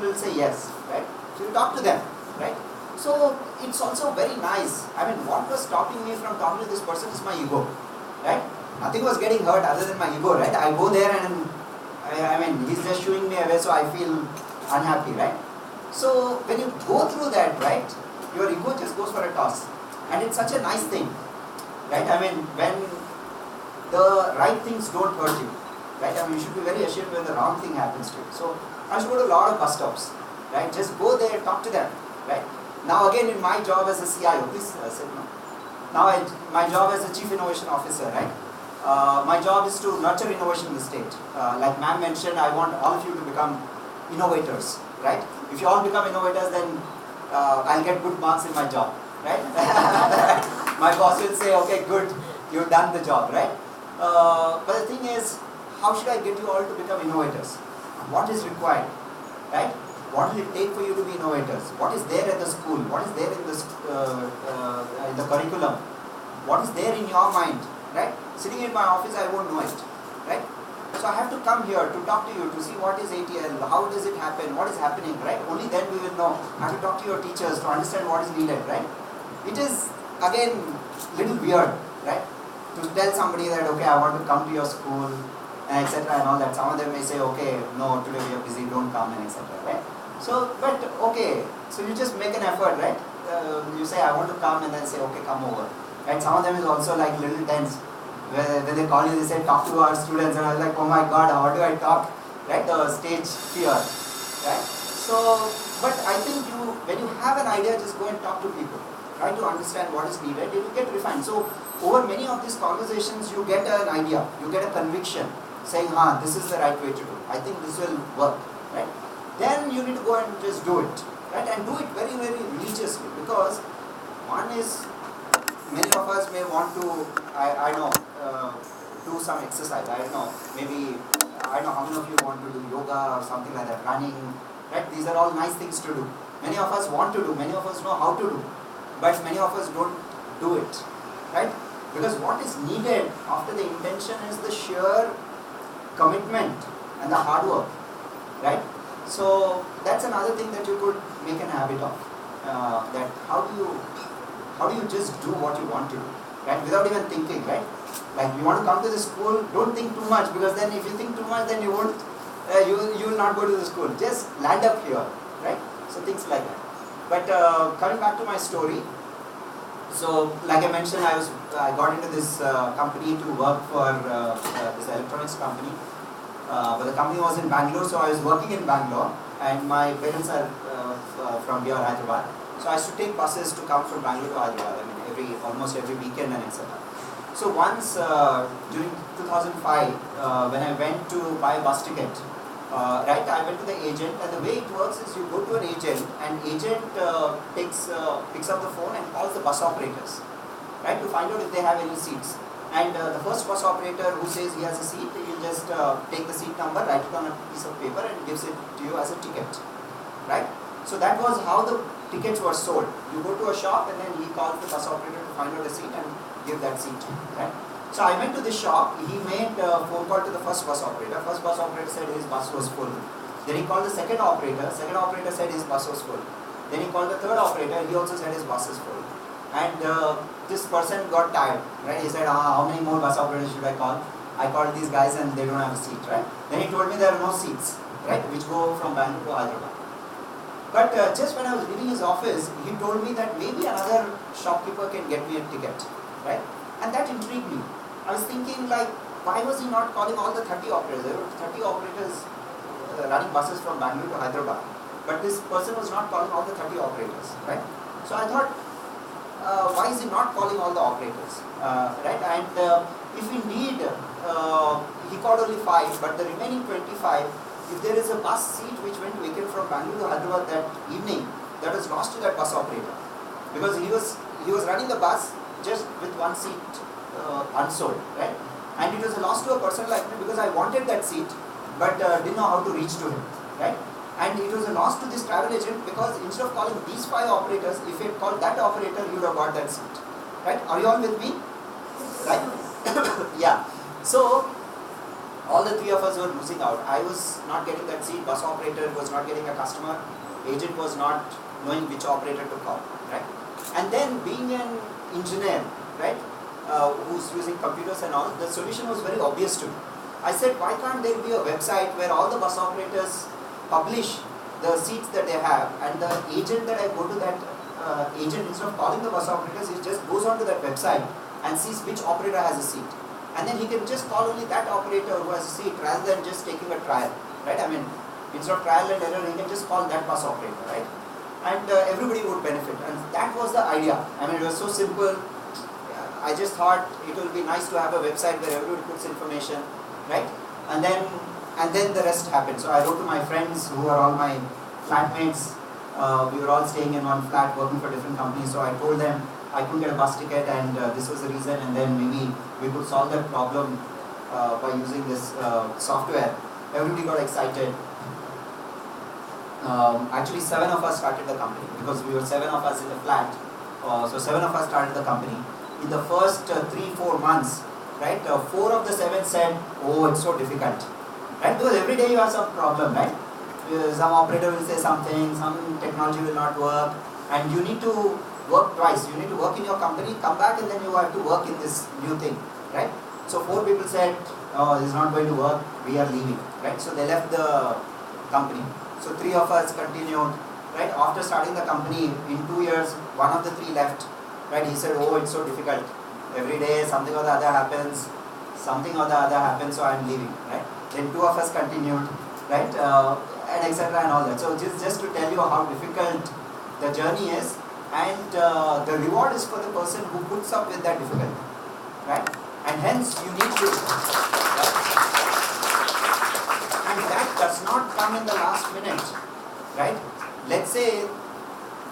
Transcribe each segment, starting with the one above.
people will say yes, right? So you talk to them, right? So it's also very nice. I mean, what was stopping me from talking to this person is my ego, right? Nothing was getting hurt other than my ego, right? I go there and I mean, he's just shooing me away, so I feel unhappy, right? So when you go through that, right, your ego just goes for a toss. And it's such a nice thing, right? I mean, when the right things don't hurt you, right? I mean, you should be very ashamed when the wrong thing happens to you. So I used to go to a lot of bus stops, right? Just go there, talk to them, right? Now again, in my job as a CIO, please say no. Now my job as a Chief Innovation Officer, right? My job is to nurture innovation in the state. Like ma'am mentioned, I want all of you to become innovators, right? If you all become innovators, then I'll get good marks in my job, right? My boss will say, okay, good, you've done the job, right? But the thing is, how should I get you all to become innovators? What is required, right? What will it take for you to be innovators? What is there at the school? What is there in the curriculum? What is there in your mind, right? Sitting in my office, I won't know it, right? So I have to come here to talk to you to see what is ATL, how does it happen, what is happening, right? Only then we will know. I have to talk to your teachers to understand what is needed, right? It is, again, little weird, right? To tell somebody that, okay, I want to come to your school, and etc. and all that. Some of them may say, okay, no, today we are busy, don't come, and etc. right? So, but okay, so you just make an effort, right? You say, I want to come, and then say, okay, come over. And some of them is also like little tense. When they call you, they say, talk to our students, and I was like, oh my God, how do I talk? Right? The stage fear, right? So, but I think when you have an idea, just go and talk to people. Try to understand what is needed, it will get refined. So, over many of these conversations, you get an idea, you get a conviction, saying, this is the right way to do. I think this will work, right? Then you need to go and just do it, right? And do it very, very religiously, because one is, many of us may want to, I know, do some exercise. I don't know, maybe, I don't know how many of you want to do yoga or something like that, running, right? These are all nice things to do. Many of us want to do, many of us know how to do, but many of us don't do it, right? Because what is needed after the intention is the sheer commitment and the hard work, right? So that's another thing that you could make an habit of. That how do you just do what you want to do, right? Without even thinking, right? Like you want to come to the school, don't think too much, because then if you think too much, then you won't, you will not go to the school. Just land up here, right? So things like that. But coming back to my story, so like I mentioned, I got into this company to work for this electronics company. But the company was in Bangalore, so I was working in Bangalore, and my parents are from here, Hyderabad. So I used to take buses to come from Bangalore to Hyderabad. I mean, almost every weekend and etc. So once during 2005, when I went to buy a bus ticket, right, I went to the agent, and the way it works is you go to an agent, and agent picks up the phone and calls the bus operators, right, to find out if they have any seats. And the first bus operator who says he has a seat, he will just take the seat number, write it on a piece of paper, and gives it to you as a ticket, right? So that was how the tickets were sold. You go to a shop, and then he calls the bus operator to find out a seat and give that seat to you, right? So I went to this shop. He made a phone call to the first bus operator. First bus operator said his bus was full. Then he called the second operator. Second operator said his bus was full. Then he called the third operator. He also said his bus is full. And this person got tired, right? He said, how many more bus operators should I call? I called these guys and they don't have a seat, right? Then he told me there are no seats, right, which go from Bangalore to Hyderabad. But just when I was leaving his office, he told me that maybe another shopkeeper can get me a ticket, right? And that intrigued me. I was thinking, like, why was he not calling all the 30 operators? There were 30 operators running buses from Bangalore to Hyderabad. But this person was not calling all the 30 operators, right? So I thought, why is he not calling all the operators, right? And if indeed he called only 5, but the remaining 25, if there is a bus seat which went vacant from Bangalore to Hyderabad that evening, that was lost to that bus operator, because he was running the bus just with one seat unsold, right? And it was a loss to a person like me, because I wanted that seat, but didn't know how to reach to him, right? And it was a loss to this travel agent, because instead of calling these 5 operators, if he had called that operator, he would have got that seat, right? Are you all with me? Right? Yeah. So All the three of us were losing out. I was not getting that seat, bus operator was not getting a customer, agent was not knowing which operator to call, right? And then being an engineer, right, who's using computers and all, the solution was very obvious to me. I said, why can't there be a website where all the bus operators publish the seats that they have, and the agent that I go to that agent, instead of calling the bus operators, he just goes onto that website and sees which operator has a seat. And then he can just call only that operator who has a seat rather than just taking a trial, right? I mean, instead of trial and error, he can just call that bus operator, right? And everybody would benefit. And that was the idea. I mean, it was so simple. I just thought it will be nice to have a website where everybody puts information, right? And then the rest happened. So I wrote to my friends who are all my flatmates. We were all staying in one flat working for different companies. So I told them I couldn't get a bus ticket and this was the reason, and then maybe we could solve that problem by using this software. Everybody got excited. Actually 7 of us started the company because we were 7 of us in the flat. So 7 of us started the company. In the first 3-4 months, right, 4 of the 7 said, oh, it's so difficult, right? Because every day you have some problem, right? Some operator will say something, some technology will not work, and you need to work twice. You need to work in your company, come back, and then you have to work in this new thing, right? So 4 people said, oh, this is not going to work, we are leaving, right? So they left the company. So 3 of us continued, right? After starting the company, in 2 years, 1 of the 3 left, right? He said, oh, it's so difficult. Every day something or the other happens, so I'm leaving, right? Then 2 of us continued, right? And etc. and all that. So just to tell you how difficult the journey is, and the reward is for the person who puts up with that difficulty, right? And hence you need to, right? And that does not come in the last minute, right? Let's say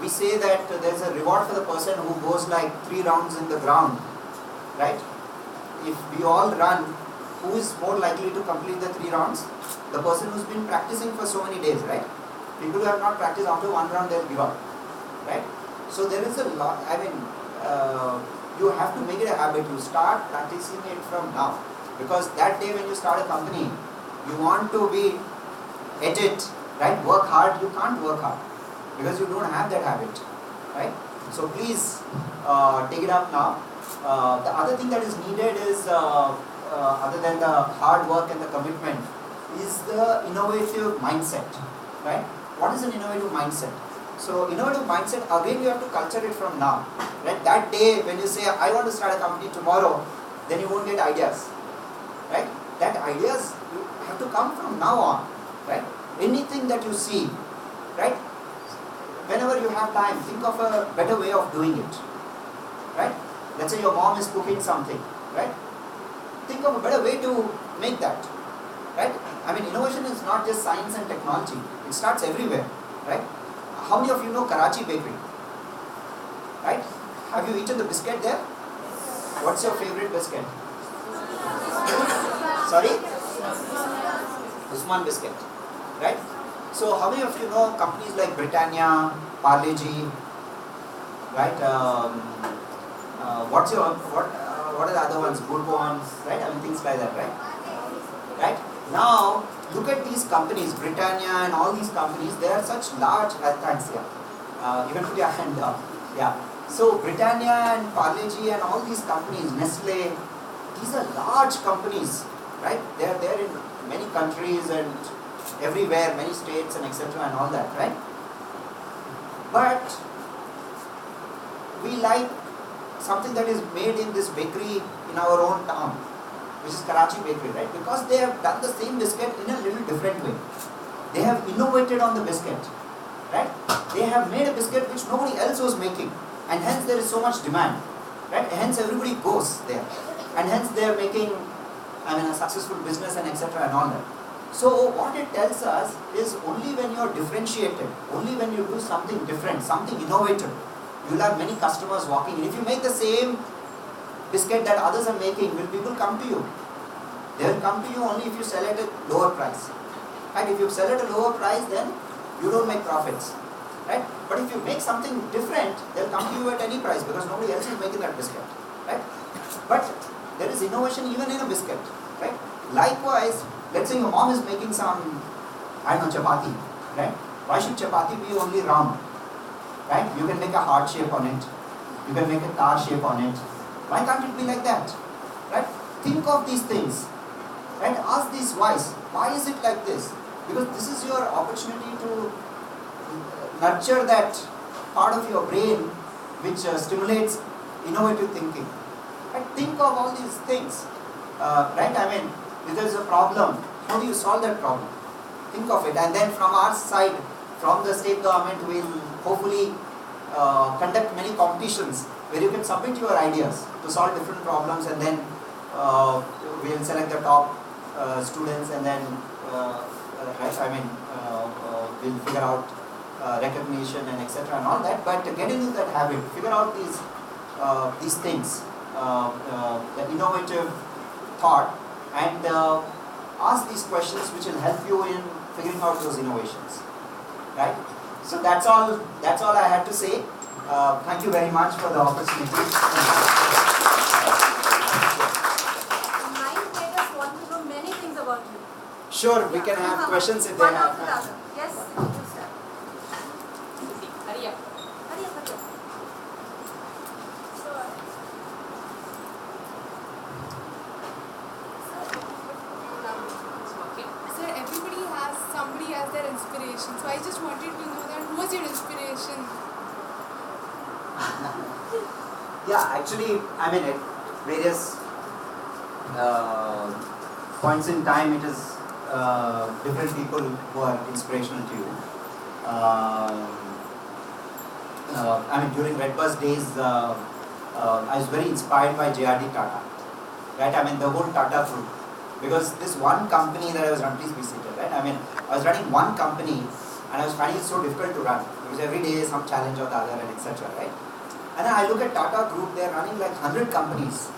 we say that there's a reward for the person who goes like 3 rounds in the ground, right? If we all run, who is more likely to complete the 3 rounds? The person who's been practicing for so many days, right? People who have not practiced, after 1 round they'll give up, right? So there is a lot, I mean, you have to make it a habit. You start practicing it from now, because that day when you start a company, you want to be at it, right? Work hard, you can't work hard because you don't have that habit, right? So please take it up now. The other thing that is needed is, other than the hard work and the commitment, is the innovative mindset, right? What is an innovative mindset? So innovative mindset, again you have to culture it from now, right? That day when you say, I want to start a company tomorrow, then you won't get ideas, right? That ideas have to come from now on, right? Anything that you see, right? Whenever you have time, think of a better way of doing it, right? Let's say your mom is cooking something, right? Think of a better way to make that, right? I mean, innovation is not just science and technology. It starts everywhere, right? How many of you know Karachi Bakery, right? Have you eaten the biscuit there? What's your favorite biscuit? Sorry? Usman biscuit, right? So how many of you know companies like Britannia, Parle-G, right? What are the other ones? Good ones, right? I mean, things like that, right? Right? Now, look at these companies, Britannia and all these companies, they are such large, thanks, yeah. Even put your hand up, yeah. So, Britannia and Parle-G and all these companies, Nestle, these are large companies, right? They are there in many countries and everywhere, many states and etc. and all that, right? But, we like something that is made in this bakery in our own town, which is Karachi Bakery, right? Because they have done the same biscuit in a little different way. They have innovated on the biscuit, right? They have made a biscuit which nobody else was making, and hence there is so much demand, right? Hence everybody goes there, and hence they are making, I mean, a successful business and etc. and all that. So what it tells us is only when you are differentiated, only when you do something different, something innovative, you will have many customers walking in. If you make the same biscuit that others are making, will people come to you? They will come to you only if you sell at a lower price. And if you sell at a lower price, then you don't make profits, right? But if you make something different, they'll come to you at any price because nobody else is making that biscuit, right? But there is innovation even in a biscuit, right? Likewise, let's say your mom is making some, I don't know, chapati, right? Why should chapati be only round? Right? You can make a heart shape on it. You can make a car shape on it. Why can't it be like that? Right? Think of these things. Right? Ask these whys. Why is it like this? Because this is your opportunity to nurture that part of your brain which stimulates innovative thinking. Right? Think of all these things. Right? I mean, if there is a problem, how do you solve that problem? Think of it. And then from our side, from the state government, we will hopefully conduct many competitions where you can submit your ideas to solve different problems, and then we will select the top students, and then right, I mean, we'll figure out recognition and etc. and all that. But get into that habit, figure out these things, the innovative thought, and ask these questions which will help you in figuring out those innovations. Right? So that's all I had to say. Thank you very much for the opportunity. Mind traders want to know many things about you. Sure, we can have questions if they One have. after the other. Yes, you start. Hurry up. Hurry up, hurry up. So everybody has somebody as their inspiration. So I just wanted to know that who was your inspiration? Yeah, actually, I mean, at various points in time, it is different people who are inspirational to you. I mean, during Redbus days, I was very inspired by JRD Tata. Right? I mean, the whole Tata group. Because this one company that I was running, please be seated, right? I mean, I was running one company and I was finding it so difficult to run because every day is some challenge or the other and etc. Right? And then I look at Tata Group, they're running like 100 companies,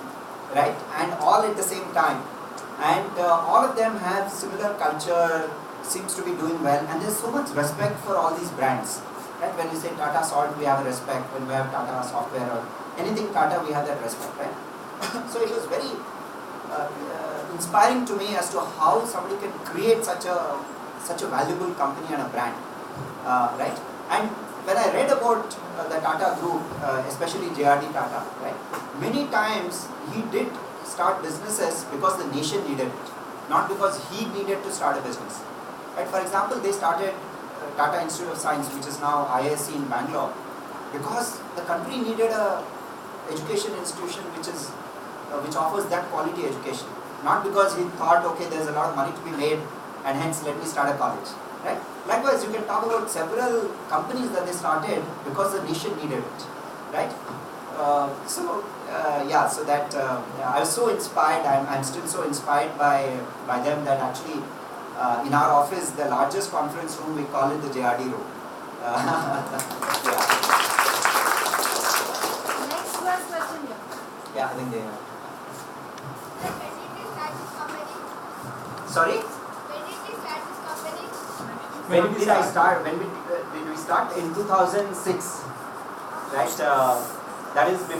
right? And all at the same time. And all of them have similar culture, seems to be doing well, and there's so much respect for all these brands. Right? When we say Tata Salt, we have a respect. When we have Tata Software or anything Tata, we have that respect, right? So it was very inspiring to me as to how somebody can create such a valuable company and a brand, right? And when I read about the Tata Group, especially JRD Tata, right? Many times he did start businesses because the nation needed it, not because he needed to start a business. Right? For example, they started Tata Institute of Science, which is now IISc in Bangalore, because the country needed a education institution which offers that quality education. Not because he thought, okay, there's a lot of money to be made and hence let me start a college. Right? Likewise, you can talk about several companies that they started because the nation needed it. Right? So that I was so inspired, I'm still so inspired by them that actually in our office, the largest conference room, we call it the JRD room. Next question here. Yeah, I think they are. When did we start this company? Sorry? When did we start this company? When did I start? When did we start? In 2006. Right? That is before.